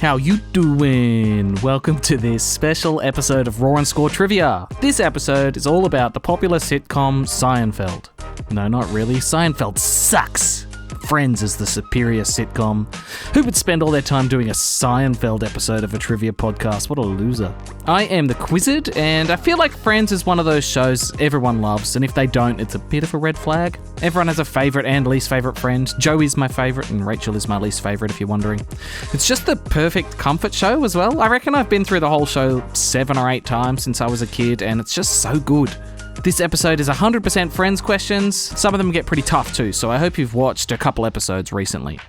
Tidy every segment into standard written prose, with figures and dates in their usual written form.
How you doing? Welcome to this special episode of Raw and Score Trivia. This episode is all about the popular sitcom Seinfeld. No, not really. Seinfeld sucks. Friends is the superior sitcom. Who would spend all their time doing a Seinfeld episode of a trivia podcast? What a loser. I am the Quizzard, and I feel like Friends is one of those shows everyone loves, and if they don't, it's a bit of a red flag. Everyone has a favourite and least favourite friend. Joey's my favourite, and Rachel is my least favourite, if you're wondering. It's just the perfect comfort show as well. I reckon I've been through the whole show 7 or 8 times since I was a kid, and it's just so good. This episode is 100% Friends questions. Some of them get pretty tough too, so I hope you've watched a couple episodes recently.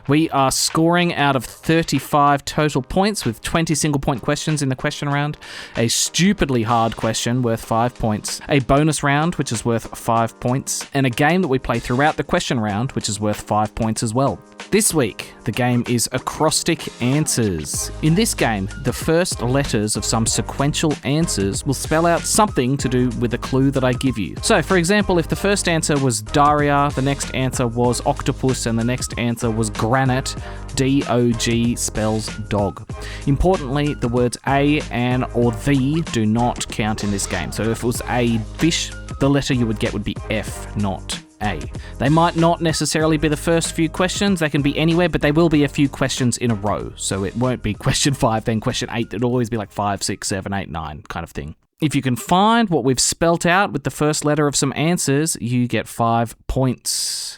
We are scoring out of 35 total points with 20 single-point questions in the question round, a stupidly hard question worth 5 points, a bonus round which is worth 5 points, and a game that we play throughout the question round which is worth 5 points as well. This week, the game is Acrostic Answers. In this game, the first letters of some sequential answers will spell out something to do with a clue that I give you. So, for example, if the first answer was Daria, the next answer was octopus, and the next answer was granite, D-O-G spells dog. Importantly, the words a, an, or the do not count in this game. So if it was a fish, the letter you would get would be F, not A. They might not necessarily be the first few questions, they can be anywhere, but they will be a few questions in a row. So it won't be question 5, then question 8, it'll always be like 5, 6, 7, 8, 9 kind of thing. If you can find what we've spelt out with the first letter of some answers, you get 5 points.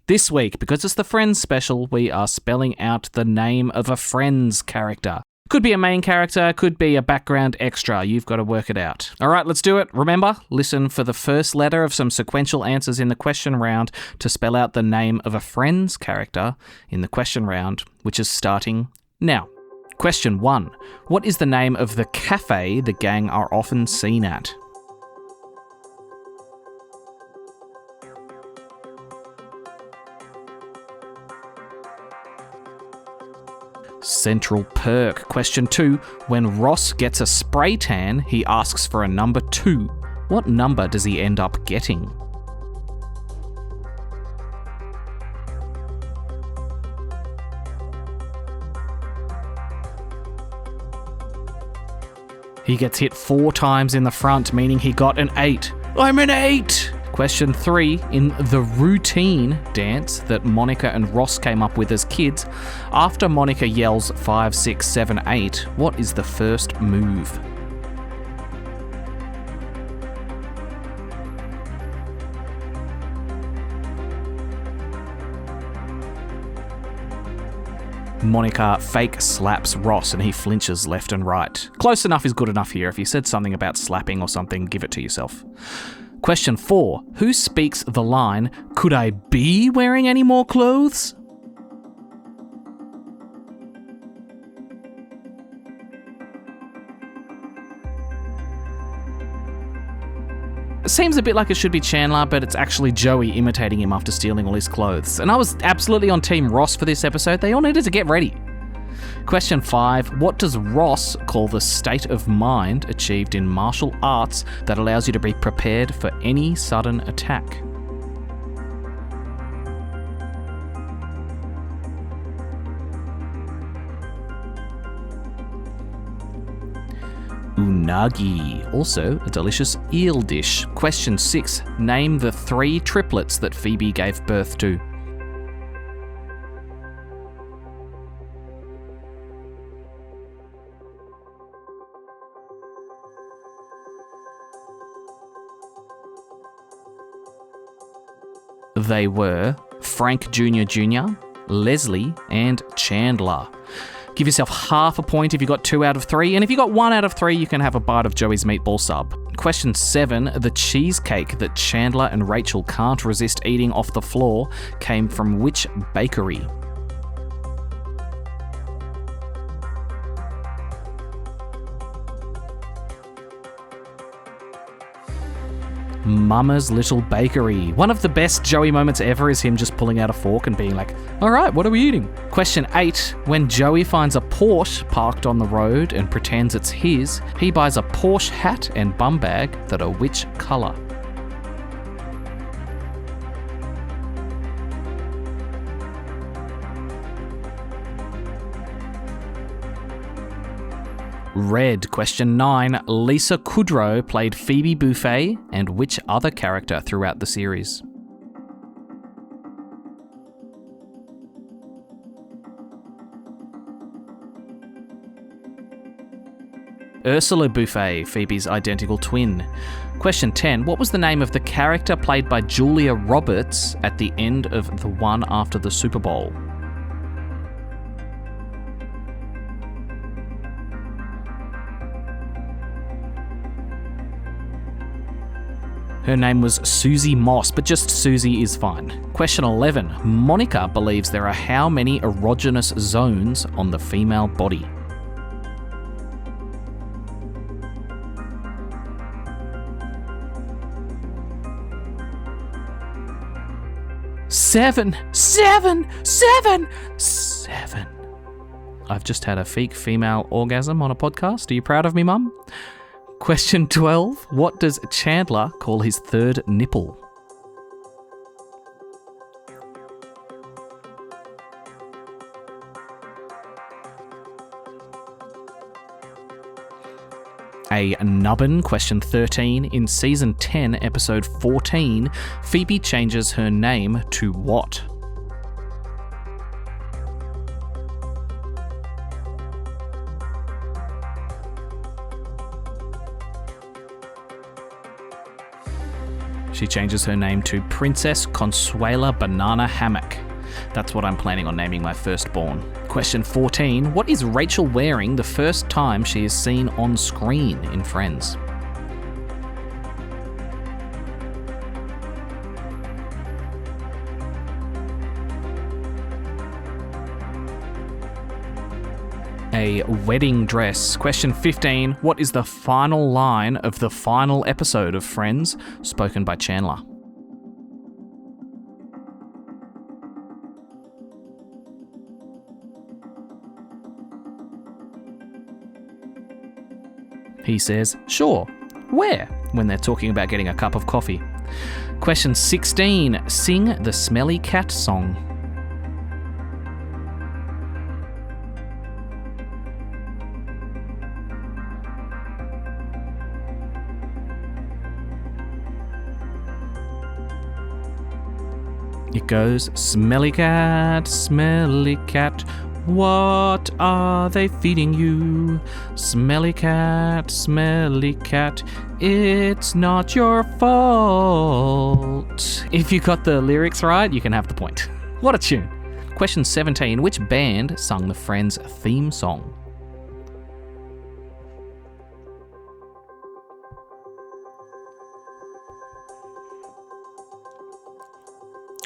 This week, because it's the Friends special, we are spelling out the name of a Friends character. Could be a main character, could be a background extra. You've got to work it out. All right, let's do it. Remember, listen for the first letter of some sequential answers in the question round to spell out the name of a Friends character in the question round, which is starting now. Question 1. What is the name of the cafe the gang are often seen at? Central Perk. Question 2. When Ross gets a spray tan, he asks for a number 2. What number does he end up getting? He gets hit 4 times in the front, meaning he got an 8. I'm an 8! Question 3. In the routine dance that Monica and Ross came up with as kids, after Monica yells 5, 6, 7, 8, what is the first move? Monica fake slaps Ross and he flinches left and right. Close enough is good enough here. If you said something about slapping or something, give it to yourself. Question 4. Who speaks the line, "Could I be wearing any more clothes?" It seems a bit like it should be Chandler, but it's actually Joey imitating him after stealing all his clothes. And I was absolutely on Team Ross for this episode. They all needed to get ready. Question 5. What does Ross call the state of mind achieved in martial arts that allows you to be prepared for any sudden attack? Unagi, also a delicious eel dish. Question 6. Name the 3 triplets that Phoebe gave birth to. They were Frank Jr. Jr., Leslie, and Chandler. Give yourself half a point if you got 2 out of 3, and if you got 1 out of 3, you can have a bite of Joey's meatball sub. Question 7. The cheesecake that Chandler and Rachel can't resist eating off the floor came from which bakery? Mama's Little Bakery. One of the best Joey moments ever is him just pulling out a fork and being like, all right, what are we eating? Question 8. When Joey finds a Porsche parked on the road and pretends it's his, he buys a Porsche hat and bum bag that are which colour? Red. Question 9. Lisa Kudrow played Phoebe Buffay and which other character throughout the series? Ursula Buffay, Phoebe's identical twin. Question 10. What was the name of the character played by Julia Roberts at the end of the one after the Super Bowl? Her name was Susie Moss, but just Susie is fine. Question 11. Monica believes there are how many erogenous zones on the female body? Seven. I've just had a fake female orgasm on a podcast. Are you proud of me, Mum? Question 12. What does Chandler call his third nipple? A nubbin. Question 13. In season 10, episode 14, Phoebe changes her name to what? She changes her name to Princess Consuela Banana Hammock. That's what I'm planning on naming my firstborn. Question 14. What is Rachel wearing the first time she is seen on screen in Friends? A wedding dress. Question 15. What is the final line of the final episode of Friends, spoken by Chandler? He says, sure. Where? When they're talking about getting a cup of coffee. Question 16. Sing the Smelly Cat song. It goes, smelly cat, what are they feeding you? Smelly cat, it's not your fault. If you got the lyrics right, you can have the point. What a tune. Question 17. Which band sung the Friends theme song?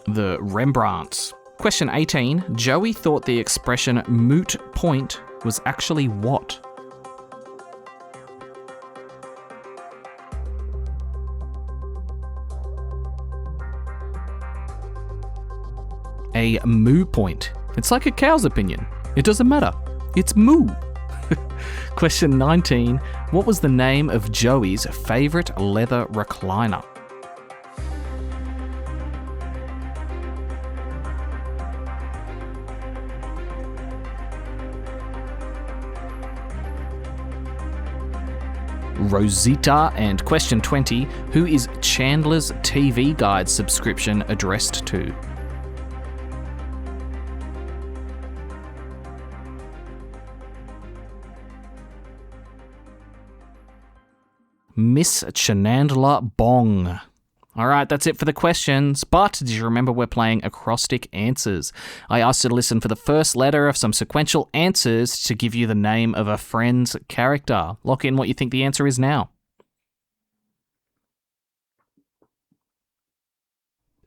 The Rembrandts. Question 18. Joey thought the expression moot point was actually what? A moo point. It's like a cow's opinion. It doesn't matter. It's moo. Question 19. What was the name of Joey's favourite leather recliner? Rosita. And question 20, who is Chandler's TV Guide subscription addressed to? Miss Chandler Bong. Alright, that's it for the questions, but do you remember we're playing acrostic answers? I asked you to listen for the first letter of some sequential answers to give you the name of a Friends character. Lock in what you think the answer is now.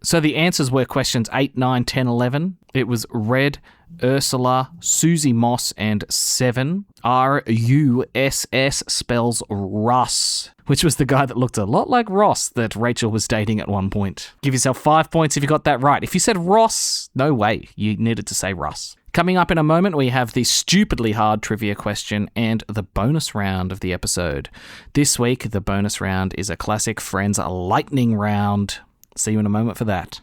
So the answers were questions 8, 9, 10, 11. It was Red, Ursula, Susie Moss, and 7. R-U-S-S spells Russ, which was the guy that looked a lot like Ross that Rachel was dating at one point. Give yourself 5 points if you got that right. If you said Ross, no way. You needed to say Russ. Coming up in a moment, we have the stupidly hard trivia question and the bonus round of the episode. This week, the bonus round is a classic Friends lightning round. See you in a moment for that.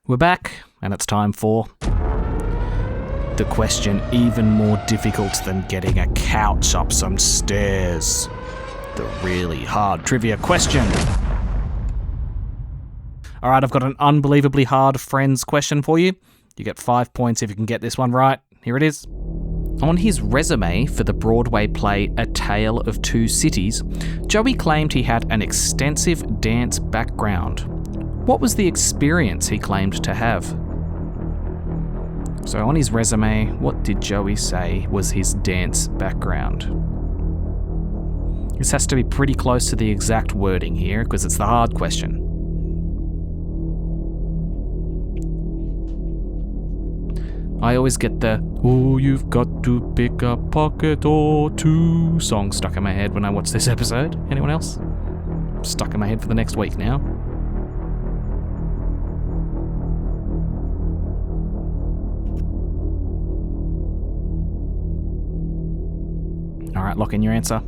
We're back, and it's time for the question even more difficult than getting a couch up some stairs. The really hard trivia question. Alright, I've got an unbelievably hard Friends question for you. You get 5 points if you can get this one right. Here it is. On his resume for the Broadway play A Tale of Two Cities, Joey claimed he had an extensive dance background. What was the experience he claimed to have? So on his resume, what did Joey say was his dance background? This has to be pretty close to the exact wording here, because it's the hard question. I always get the, "Oh, you've got to pick a pocket or two" song stuck in my head when I watch this episode. Anyone else? Stuck in my head for the next week now. Alright, lock in your answer.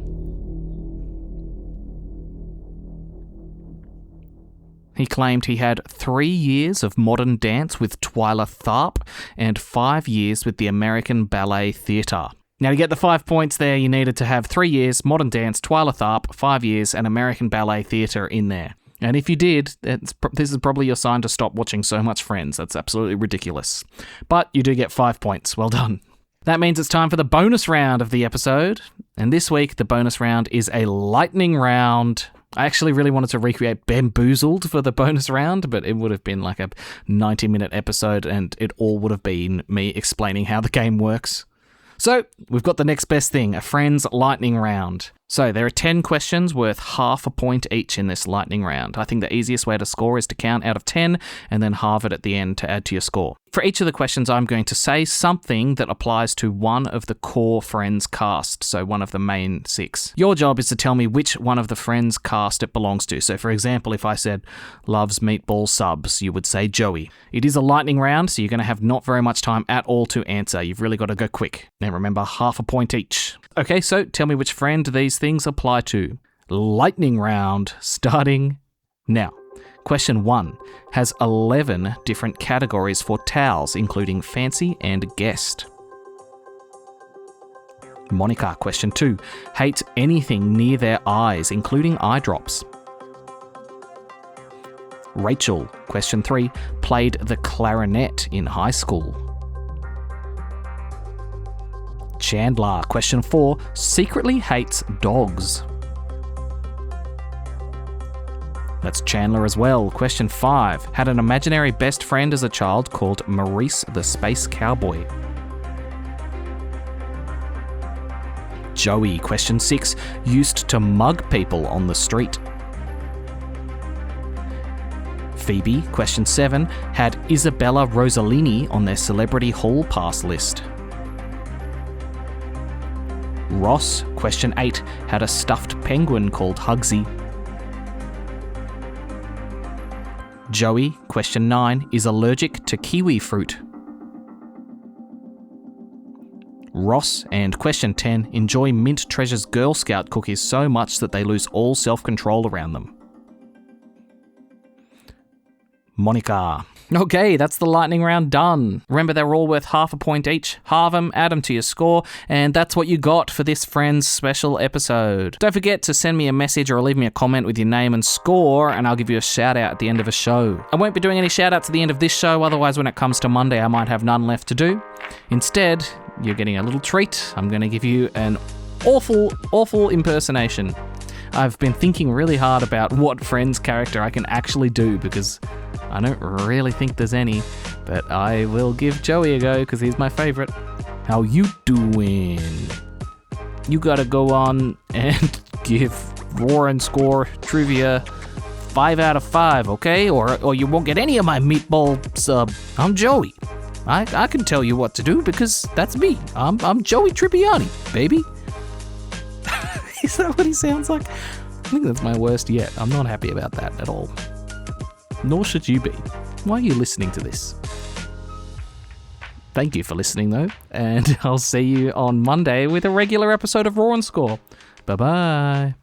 He claimed he had 3 years of modern dance with Twyla Tharp and 5 years with the American Ballet Theatre. Now, to get the 5 points there, you needed to have 3 years, modern dance, Twyla Tharp, 5 years, and American Ballet Theatre in there. And if you did, this is probably your sign to stop watching so much Friends. That's absolutely ridiculous. But you do get 5 points. Well done. That means it's time for the bonus round of the episode. And this week, the bonus round is a lightning round. I actually really wanted to recreate Bamboozled for the bonus round, but it would have been like a 90-minute episode and it all would have been me explaining how the game works. So, we've got the next best thing, a Friends lightning round. So, there are 10 questions worth half a point each in this lightning round. I think the easiest way to score is to count out of 10 and then halve it at the end to add to your score. For each of the questions, I'm going to say something that applies to one of the core Friends cast, so one of the main 6. Your job is to tell me which one of the Friends cast it belongs to. So, for example, if I said, loves meatball subs, you would say Joey. It is a lightning round, so you're going to have not very much time at all to answer. You've really got to go quick. Now remember, half a point each. Okay, so tell me which friend these things apply to. Lightning round starting now. Question 1 has 11 different categories for towels, including fancy and guest. Monica, question 2, hates anything near their eyes, including eye drops. Rachel, question 3, played the clarinet in high school. Chandler, question 4, secretly hates dogs. That's Chandler as well. Question 5, had an imaginary best friend as a child called Maurice the Space Cowboy. Joey, question 6, used to mug people on the street. Phoebe, question 7, had Isabella Rossellini on their celebrity hall pass list. Ross, question 8, had a stuffed penguin called Hugsy. Joey, question 9, is allergic to kiwi fruit. Ross and question 10 enjoy Mint Treasure's Girl Scout cookies so much that they lose all self-control around them. Monica. Okay, that's the lightning round done. Remember, they're all worth half a point each. Halve them, add them to your score, and that's what you got for this Friends special episode. Don't forget to send me a message or leave me a comment with your name and score, and I'll give you a shout out at the end of a show. I won't be doing any shout outs at the end of this show, otherwise when it comes to Monday I might have none left to do. Instead, you're getting a little treat. I'm going to give you an awful impersonation. I've been thinking really hard about what Friends character I can actually do because I don't really think there's any, but I will give Joey a go because he's my favourite. How you doing? You gotta go on and give Roar and Score trivia 5 out of 5, okay? Or you won't get any of my meatball sub. I'm Joey. I can tell you what to do because that's me. I'm Joey Tribbiani, baby. Is that what he sounds like? I think that's my worst yet. I'm not happy about that at all. Nor should you be. Why are you listening to this? Thank you for listening though, and I'll see you on Monday with a regular episode of Roar and Score. Bye-bye.